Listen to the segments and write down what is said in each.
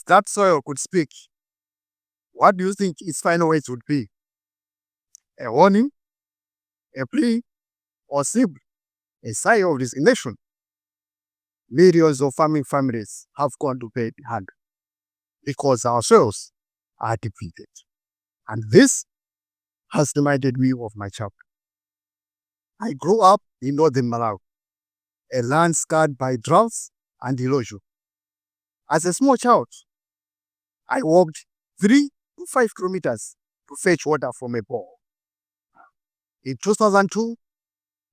that soil could speak, what do you think its final words would be? A warning, a plea, or simply a sigh of resignation? Millions of farming families have gone to bed hungry because our soils are depleted. And this has reminded me of my childhood. I grew up in northern Malawi, a land scarred by droughts and erosion. As a small child, I walked 3 to 5 kilometers to fetch water from a bore. In 2002,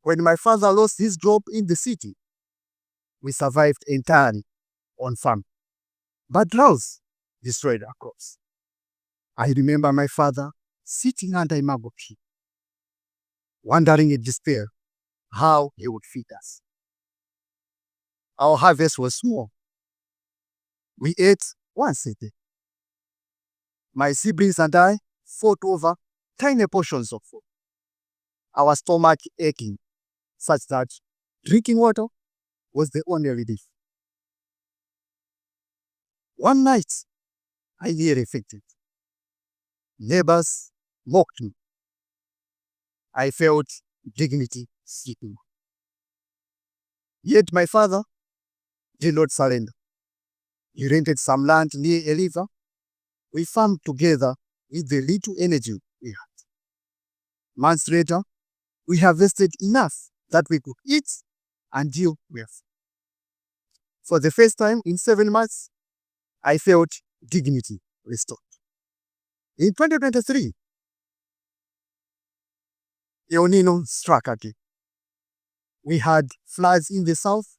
when my father lost his job in the city, we survived entirely on farm. But droughts destroyed our crops. I remember my father sitting under a mango tree, wondering in despair how he would feed us. Our harvest was small. We ate once a day. My siblings and I fought over tiny portions of food, our stomach aching such that drinking water was the only relief. One night, I nearly fainted. Neighbors mocked me. I felt dignity slipping. Yet my father did not surrender. He rented some land near a river. We farmed together with the little energy we had. Months later, we harvested enough that we could eat and deal with. For the first time in 7 months, I felt dignity restored. In 2023, El Nino struck again. We had floods in the south,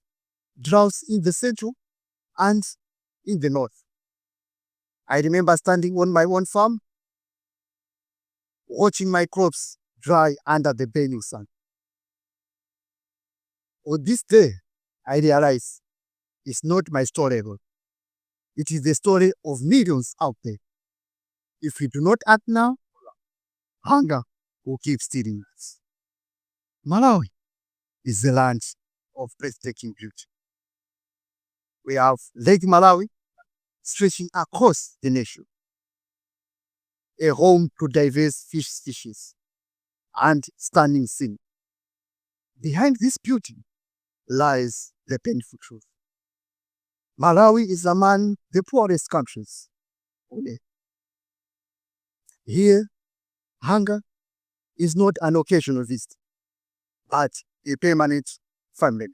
droughts in the central, and in the north. I remember standing on my own farm, watching my crops dry under the burning sun. On this day, I realized it's not my story alone. It is the story of millions out there. If we do not act now, hunger will keep stealing us. Malawi is the land of breathtaking beauty. We have Lake Malawi stretching across the nation, a home to diverse fish species and stunning scene. Behind this beauty lies the painful truth. Malawi is among the poorest countries on earth. Here, hunger is not an occasional visit, but a permanent family.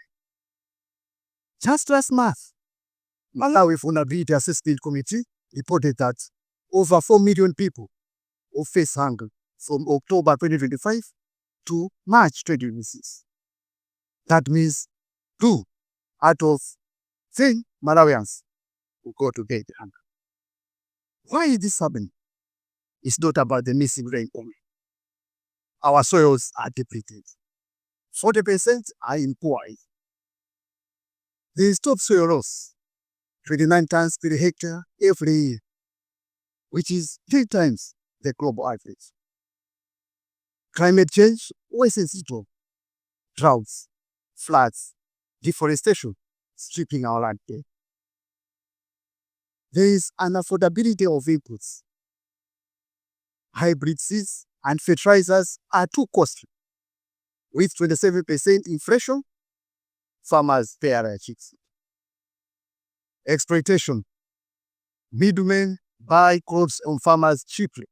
Just last month, Malawi Vulnerability Assessment Committee reported that over 4 million people will face hunger from October 2025 to March 2026. That means 2 out of 10 Malawians will go to bed hungry. Why is this happening? It's not about the missing rain only. Our soils are depleted. 40% are in poor health. There is topsoil loss, 29 tons per hectare every year, which is 3 times the global average. Climate change worsens it all. Droughts, floods, deforestation, stripping our land bare. There is an affordability of inputs. Hybrid seeds and fertilizers are too costly. With 27% inflation, farmers pay their checks. Exploitation. Middlemen buy crops on farmers cheaply,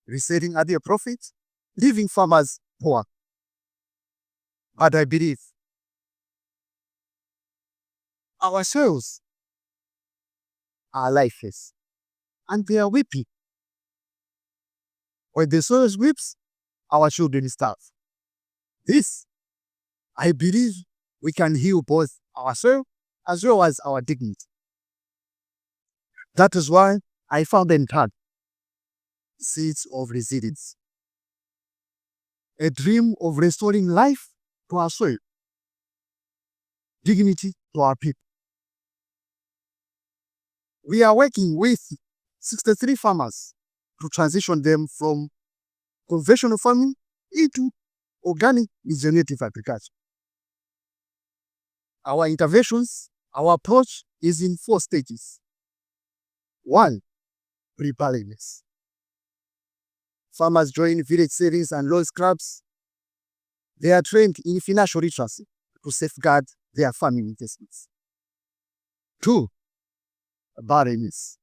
reselling at their profits, leaving farmers poor. But I believe our soils are lifeless and they are weeping. When the soil weeps, our children starve. This, I believe, we can heal both our soil as well as our dignity. That is why I found in Tag Seeds of Resilience, a dream of restoring life to our soil, dignity to our people. We are working with 63 farmers to transition them from conventional farming into organic regenerative agriculture. Our interventions, our approach is in 4 stages. 1. Preparedness. Farmers join village savings and loan scraps. They are trained in financial literacy to safeguard their farming investments. 2. Barrenness.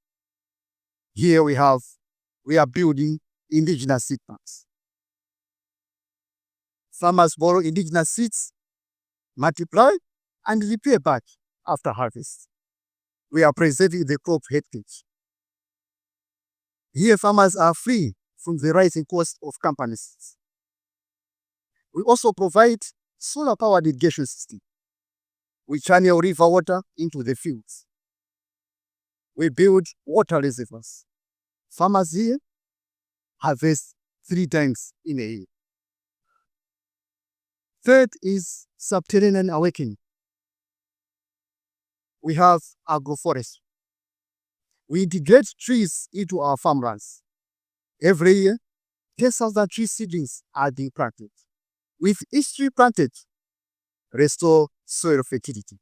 Here we are building indigenous seed banks. Farmers borrow indigenous seeds, multiply, and repay back after harvest. We are preserving the crop heritage. Here farmers are free from the rising cost of company seeds. We also provide solar-powered irrigation system. We channel river water into the fields. We build water reservoirs. Farmers here harvest 3 times in a year. Third is subterranean awakening. We have agroforestry. We integrate trees into our farmlands. Every year, 10,000 tree seedlings are being planted. With each tree planted, restore soil fertility,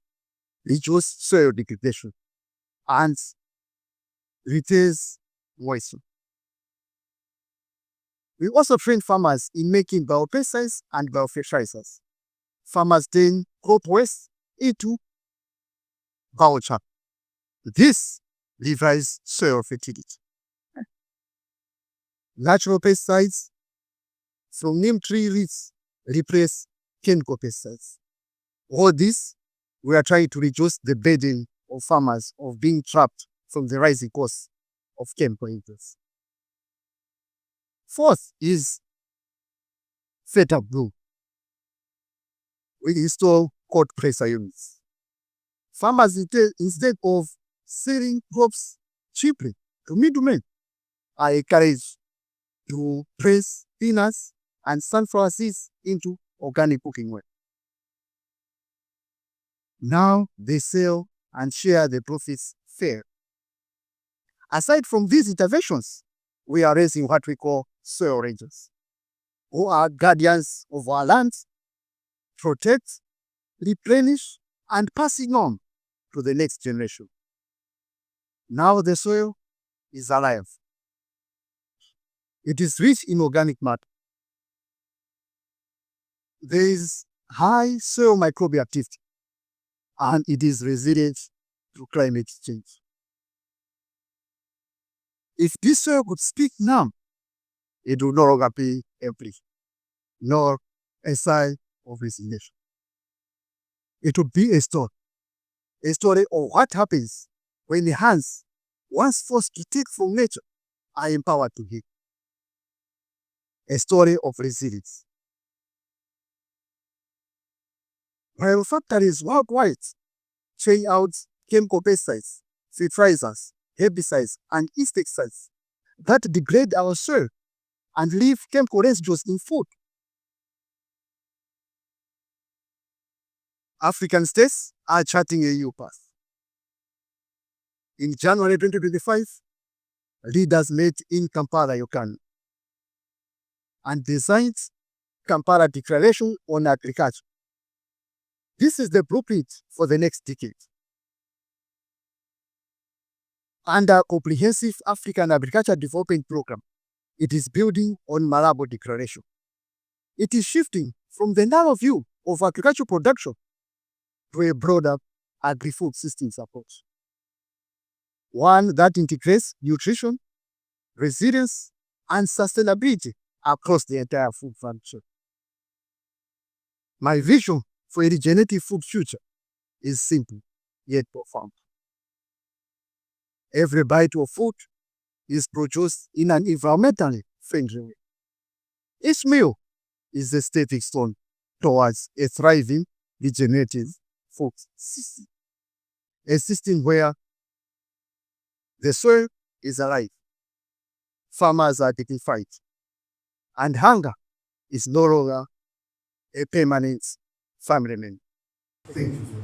reduce soil degradation, and retains moisture. We also train farmers in making biopesticides and biofertilizers. Farmers turn crop waste into Biochar. This revives soil fertility. Natural pesticides from neem tree roots replace chemical pesticides. All this, we are trying to reduce the burden of farmers of being trapped from the rising cost of chemical inputs. Fourth is setup blue. We install cold pressure units. Farmers, instead of selling crops cheaply to middlemen, are encouraged to press peanuts and sunflower seeds into organic cooking oil. Now they sell and share the profits fair. Aside from these interventions, we are raising what we call soil rangers, who are guardians of our land, protect, replenish, and passing on to the next generation. Now the soil is alive. It is rich in organic matter. There is high soil microbial activity, and it is resilient to climate change. If this soil could speak now, it would no longer be empty, nor a sign of resignation. It would be a story of what happens when the hands, once forced to take from nature, are empowered to give. A story of resilience. While factories worldwide train out chemical pesticides, fertilizers, herbicides, and insecticides that degrade our soil and leave chemical residues in food, African states are charting a new path. In January 2025, leaders met in Kampala, Uganda, and designed Kampala Declaration on Agriculture. This is the blueprint for the next decade. Under Comprehensive African Agriculture Development Program, it is building on Malawi Declaration. It is shifting from the narrow view of agricultural production to a broader agri-food systems approach. One that integrates nutrition, resilience, and sustainability across the entire food value chain. My vision for a regenerative food future is simple yet profound. Every bite of food is produced in an environmentally friendly way. Each meal is a stepping stone towards a thriving regenerative food system. A system where the soil is alive, farmers are dignified, and hunger is no longer a permanent family member. Thank you.